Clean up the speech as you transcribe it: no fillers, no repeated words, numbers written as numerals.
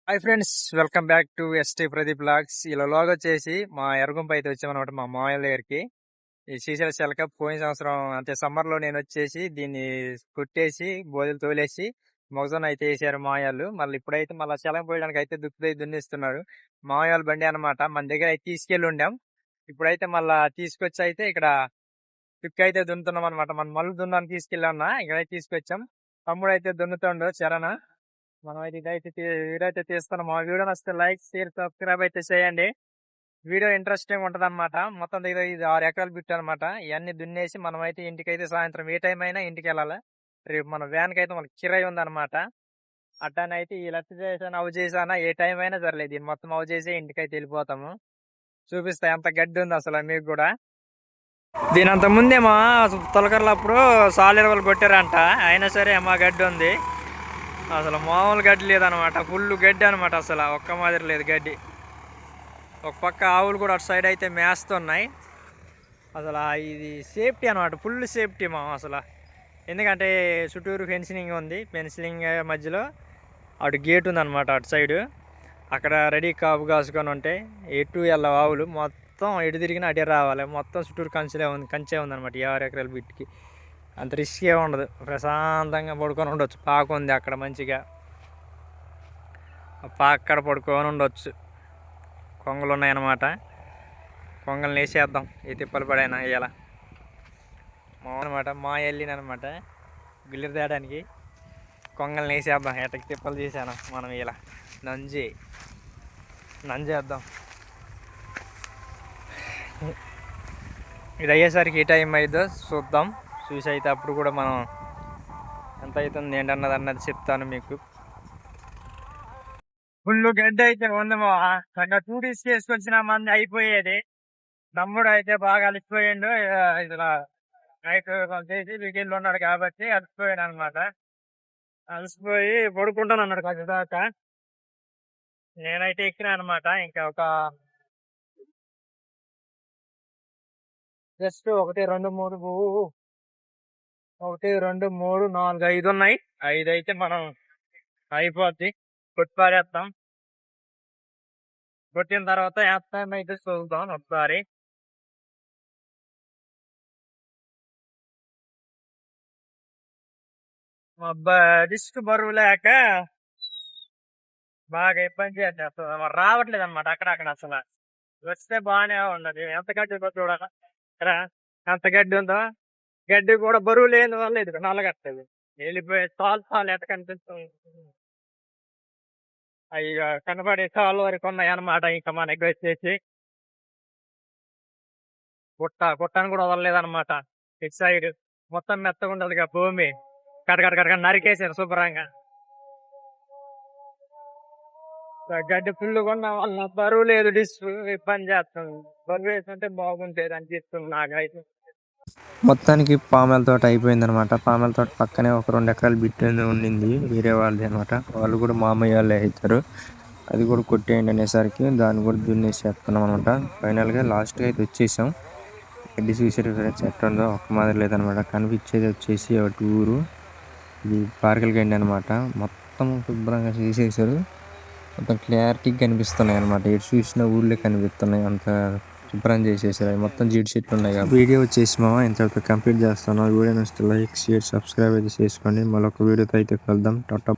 Hi friends, welcome back to ST Pradeep blogs. ఇలా log వచ్చేసి మా ఎర్రగుంప అయితే వచ్చామన్నమాట మా మామయ్య దగ్గరికి. ఈ శ్రీశైల చిలక పోయిన సంవత్సరం అంటే సమ్మర్ లో నేను వచ్చేసి దీన్ని కుట్టేసి బోధలు తోలేసి మొగజొన్న అయితే వేసారు మాయాలు. మళ్ళీ ఇప్పుడైతే మళ్ళీ చిలక పోయడానికి అయితే దున్నిస్తున్నారు. మామయ్య బండి అనమాట, మన దగ్గర అయితే తీసుకెళ్ళి ఉండాం. ఇప్పుడైతే మళ్ళా తీసుకొచ్చి అయితే ఇక్కడ చుక్క అయితే దున్నుతున్నాం అనమాట. మన మళ్ళీ దున్నాన్ని తీసుకెళ్ళామన్నా ఇక్కడైతే తీసుకొచ్చాం. తమ్ముడు అయితే దున్నుతుండో చరణ. మనం అయితే వీడియో అయితే తీస్తున్నాం. మా వీడియో నచ్చితే లైక్ షేర్ సబ్స్క్రైబ్ అయితే చేయండి. వీడియో ఇంట్రెస్టింగ్ ఉంటది అనమాట. మొత్తం దగ్గర ఇది 6 ఎకరాలు బిట్టు అనమాట. ఇవన్నీ దున్నేసి మనం అయితే ఇంటికి అయితే సాయంత్రం ఏ టైం అయినా ఇంటికి వెళ్ళాలి. రేపు మన వ్యాన్ కి అయితే మనకి కిరాయి ఉందన్నమాట. అట్టానైతే ఈ లెఫ్ట్ చేసాను అవి చేసానా ఏ టైం అయినా సర్లేదు, దీన్ని మొత్తం అవి చేసి ఇంటికి అయితే వెళ్ళిపోతాము. చూపిస్తా ఎంత గడ్డి ఉంది అసలు మీకు కూడా. దీని అంత ముందేమో తొలకర్లు అప్పుడు సాలీలు వాళ్ళు కొట్టారంట, అయినా సరే మా గడ్డి ఉంది. అసలు మామూలు గడ్డి లేదనమాట, ఫుల్ గడ్డి అనమాట. అసలు ఒక్క మాదిరి లేదు గడ్డి. ఒక పక్క ఆవులు కూడా అటు సైడ్ అయితే మేస్తున్నాయి. అసలు ఇది సేఫ్టీ అనమాట, ఫుల్ సేఫ్టీ మా అసలు. ఎందుకంటే చుట్టూరు ఫెన్సింగ్ ఉంది, ఫెన్సింగ్ మధ్యలో అటు గేట్ ఉందన్నమాట అటు సైడు. అక్కడ రెడీ కాపు కాసుకొని ఉంటాయి. ఎటు వెళ్ళ ఆవులు మొత్తం ఎటు తిరిగినా అటే రావాలి. మొత్తం చుట్టూరు కంచే ఉందన్నమాట ఈ 6 ఎకరాల బిట్టికి. అంత రిస్కే ఉండదు, ప్రశాంతంగా పడుకొని ఉండొచ్చు. పాకు ఉంది అక్కడ మంచిగా, అక్కడ పడుకొని ఉండొచ్చు. కొంగలు ఉన్నాయన్నమాట, కొంగలు వేసేద్దాం ఈ తిప్పలు పడైనా ఇవాళ. అనమాట మా వెళ్ళినమాట గిల్లెరు తేయడానికి. కొంగల్ని వేసేద్దాం, ఎట్టకి తిప్పలు చేశాను మనం ఇలా నంజేద్దాం. ఇది అయ్యేసరికి ఏ టైం అయిద్దో చూద్దాం. చూసి అయితే అప్పుడు కూడా మనం ఎంత అవుతుంది ఏంటన్నది చెప్తాను మీకు. ఫుల్ గడ్డ అయితే ఉంది మా సగం 2 డేస్ చేసుకొచ్చిన మంది అయిపోయేది. తమ్ముడు అయితే బాగా అలిసిపోయిండు. ఇలా నైట్ చేసి వీకెండ్ ఉన్నాడు కాబట్టి అలసిపోయాడు అనమాట. అలసిపోయి పడుకుంటాను అన్నాడు కొంచెం దాకా. నేనైతే ఎక్కినా అనమాట. ఇంకా ఒక జస్ట్ 1 2 3 1 2 3 4 5 ఉన్నాయి. 5 అయితే మనం అయిపోద్ది, కొట్టి పారేస్తాం. కొట్టిన తర్వాత వేస్తాం అయితే చూద్దాం ఒకసారి. డిస్క్ బరువు లేక బాగా ఇబ్బంది చేస్తాం, రావట్లేదు అనమాట అక్కడక్కడ. అసలు వస్తే బాగానే ఉండదు. ఎంత గడ్డి ఉందో చూడాల ఇక్కడ, ఎంత గడ్డి ఉందో. గడ్డి కూడా బరువు లేని వల్ల ఇది నల్లగట్టదు, వెళ్ళిపోయి తాలు ఎట్ట కనిపిస్తుంది. అవి కనబడే తాళ్ళు వరకు ఉన్నాయి అనమాట. ఇంకా మనకి వచ్చేసి గుట్టను కూడా వదలలేదనమాట. ఇటు సైడ్ మొత్తం మెత్తగా ఉండదుగా భూమి, కడగడ నరికేసారు శుభ్రంగా. గడ్డి ఫుల్గా ఉన్న వల్ల బరువు లేదు, డిస్క్ ఇబ్బంది చేస్తుంది. బరువు వేసుకుంటే బాగుంటుంది అనిపిస్తుంది నాకైతే. మొత్తానికి పామెల తోట అయిపోయింది అనమాట. పామెల తోట పక్కనే ఒక 2 ఎకరాలు బిట్ ఉండింది, వేరే వాళ్ళది అనమాట. వాళ్ళు కూడా మామయ్య వాళ్ళే అవుతారు. అది కూడా కొట్టేయండి అనేసరికి దాన్ని కూడా దున్నేసేస్తున్నాం అనమాట. ఫైనల్గా లాస్ట్గా అయితే వచ్చేసాం. గడ్డి చూసారు చెట్టు ఉందో ఒక్క మాదిరి లేదనమాట. కనిపించేది వచ్చేసి ఒకటి ఊరు, ఇది పార్కల్ గండి అనమాట. మొత్తం శుభ్రంగా చేసేసారు, మొత్తం క్లారిటీగా కనిపిస్తున్నాయి అనమాట. ఎటు చూసిన ఊళ్ళో కనిపిస్తున్నాయి, అంత శుభ్రం చేసేసారు. మొత్తం జీడి చెట్లు ఉన్నాయి కదా. వీడియో వచ్చేసి మామ ఇంతవరకు కంప్లీట్ చేస్తాను. వీడియో నచ్చితే లైక్ షేర్ సబ్స్క్రైబ్ అయితే చేసుకోండి. మరొక వీడియోతో అయితే కలుద్దాం. టాటా.